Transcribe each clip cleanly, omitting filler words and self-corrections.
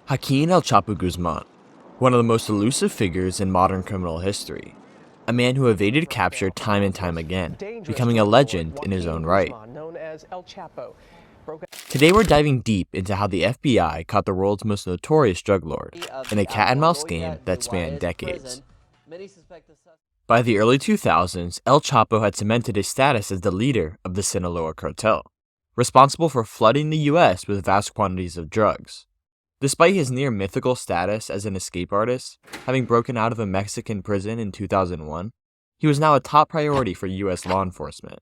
Joaquin El Chapo Guzman, one of the most elusive figures in modern criminal history, a man who evaded capture time and time again, becoming a legend in his own right. Today we're diving deep into how the FBI caught the world's most notorious drug lord in a cat-and-mouse game that spanned decades. By the early 2000s, El Chapo had cemented his status as the leader of the Sinaloa cartel, responsible for flooding the US with vast quantities of drugs. Despite his near-mythical status as an escape artist, having broken out of a Mexican prison in 2001, he was now a top priority for US law enforcement.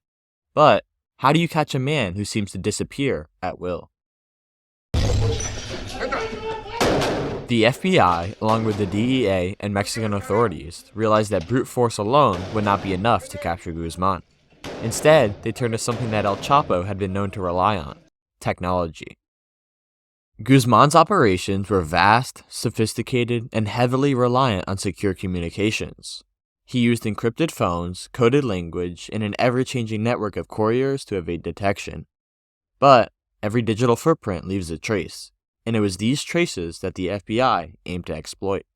But how do you catch a man who seems to disappear at will? The FBI, along with the DEA and Mexican authorities, realized that brute force alone would not be enough to capture Guzman. Instead, they turned to something that El Chapo had been known to rely on: technology. Guzman's operations were vast, sophisticated, and heavily reliant on secure communications. He used encrypted phones, coded language, and an ever-changing network of couriers to evade detection. But every digital footprint leaves a trace, and it was these traces that the FBI aimed to exploit.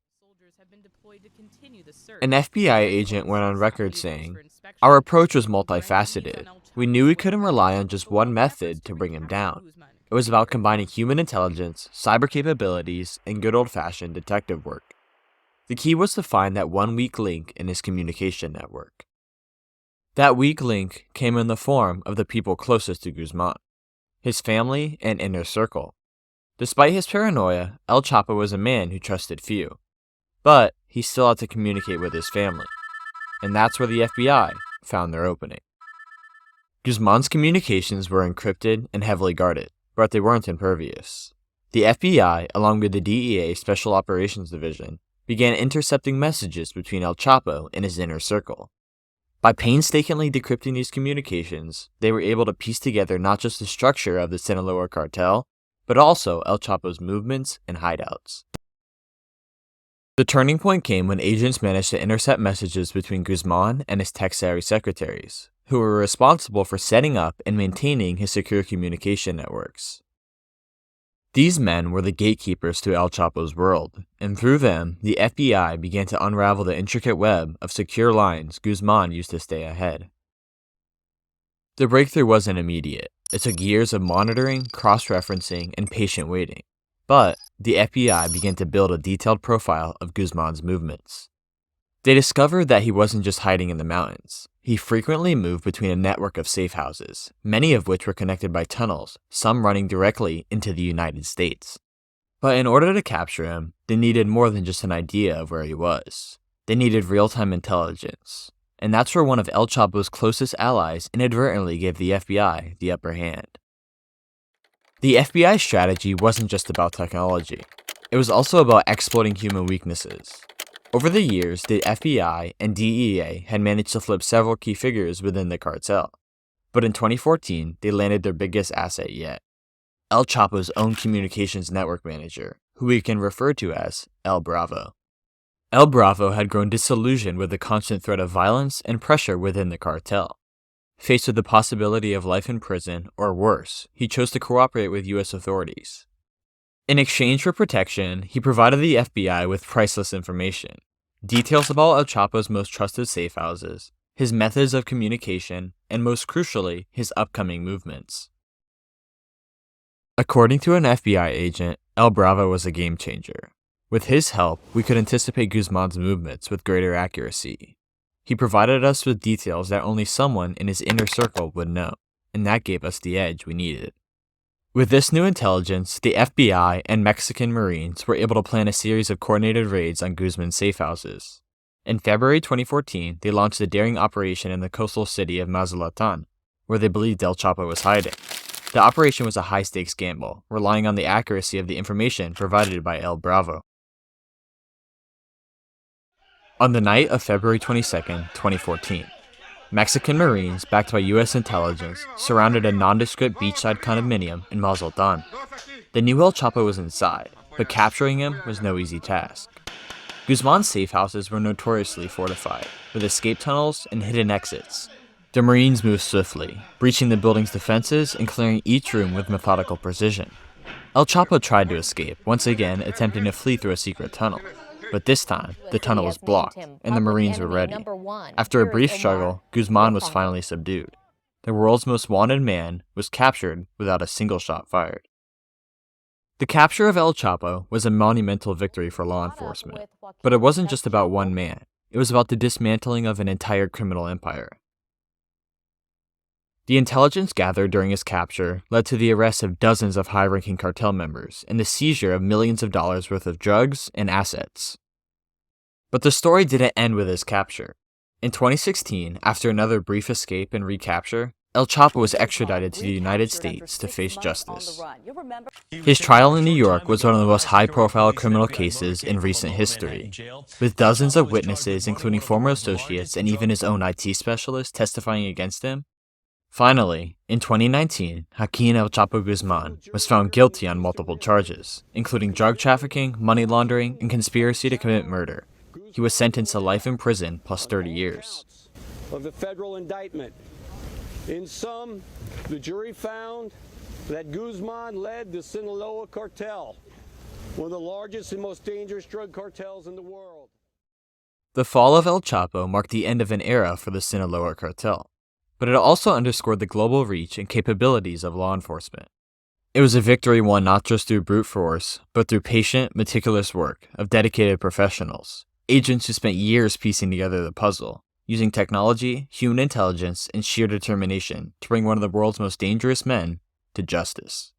An FBI agent went on record saying, "Our approach was multifaceted. We knew we couldn't rely on just one method to bring him down. It was about combining human intelligence, cyber capabilities, and good old-fashioned detective work." The key was to find that one weak link in his communication network. That weak link came in the form of the people closest to Guzman, his family and inner circle. Despite his paranoia, El Chapo was a man who trusted few. But he still had to communicate with his family. And that's where the FBI found their opening. Guzman's communications were encrypted and heavily guarded, but they weren't impervious. The FBI, along with the DEA Special Operations Division, began intercepting messages between El Chapo and his inner circle. By painstakingly decrypting these communications, they were able to piece together not just the structure of the Sinaloa cartel, but also El Chapo's movements and hideouts. The turning point came when agents managed to intercept messages between Guzman and his tech-savvy secretaries, who were responsible for setting up and maintaining his secure communication networks. These men were the gatekeepers to El Chapo's world, and through them, the FBI began to unravel the intricate web of secure lines Guzman used to stay ahead. The breakthrough wasn't immediate. It took years of monitoring, cross-referencing, and patient waiting. But the FBI began to build a detailed profile of Guzman's movements. They discovered that he wasn't just hiding in the mountains. He frequently moved between a network of safe houses, many of which were connected by tunnels, some running directly into the United States. But in order to capture him, they needed more than just an idea of where he was. They needed real-time intelligence. And that's where one of El Chapo's closest allies inadvertently gave the FBI the upper hand. The FBI's strategy wasn't just about technology. It was also about exploiting human weaknesses. Over the years, the FBI and DEA had managed to flip several key figures within the cartel. But in 2014, they landed their biggest asset yet: El Chapo's own communications network manager, who we can refer to as El Bravo. El Bravo had grown disillusioned with the constant threat of violence and pressure within the cartel. Faced with the possibility of life in prison, or worse, he chose to cooperate with US authorities. In exchange for protection, he provided the FBI with priceless information: details about El Chapo's most trusted safe houses, his methods of communication, and most crucially, his upcoming movements. According to an FBI agent, El Bravo was a game changer. With his help, we could anticipate Guzman's movements with greater accuracy. He provided us with details that only someone in his inner circle would know, and that gave us the edge we needed. With this new intelligence, the FBI and Mexican Marines were able to plan a series of coordinated raids on Guzman's safe houses. In February 2014, they launched a daring operation in the coastal city of Mazatlan, where they believed El Chapo was hiding. The operation was a high-stakes gamble, relying on the accuracy of the information provided by El Bravo. On the night of February 22, 2014, Mexican Marines, backed by US intelligence, surrounded a nondescript beachside condominium in Mazatlan. They knew El Chapo was inside, but capturing him was no easy task. Guzman's safe houses were notoriously fortified, with escape tunnels and hidden exits. The Marines moved swiftly, breaching the building's defenses and clearing each room with methodical precision. El Chapo tried to escape, once again attempting to flee through a secret tunnel. But this time, the tunnel was blocked, and the Marines were ready. After a brief struggle, Guzman was finally subdued. The world's most wanted man was captured without a single shot fired. The capture of El Chapo was a monumental victory for law enforcement, but it wasn't just about one man. It was about the dismantling of an entire criminal empire. The intelligence gathered during his capture led to the arrest of dozens of high-ranking cartel members and the seizure of millions of dollars worth of drugs and assets. But the story didn't end with his capture. In 2016, after another brief escape and recapture, El Chapo was extradited to the United States to face justice. His trial in New York was one of the most high-profile criminal cases in recent history, with dozens of witnesses, including former associates and even his own IT specialist, testifying against him. Finally, in 2019, Joaquin El Chapo Guzman was found guilty on multiple charges, including drug trafficking, money laundering, and conspiracy to commit murder. He was sentenced to life in prison plus 30 years. Of the federal indictment. In sum, the jury found that Guzman led the Sinaloa cartel, one of the largest and most dangerous drug cartels in the world. The fall of El Chapo marked the end of an era for the Sinaloa cartel, but it also underscored the global reach and capabilities of law enforcement. It was a victory won not just through brute force, but through patient, meticulous work of dedicated professionals, agents who spent years piecing together the puzzle, using technology, human intelligence, and sheer determination to bring one of the world's most dangerous men to justice.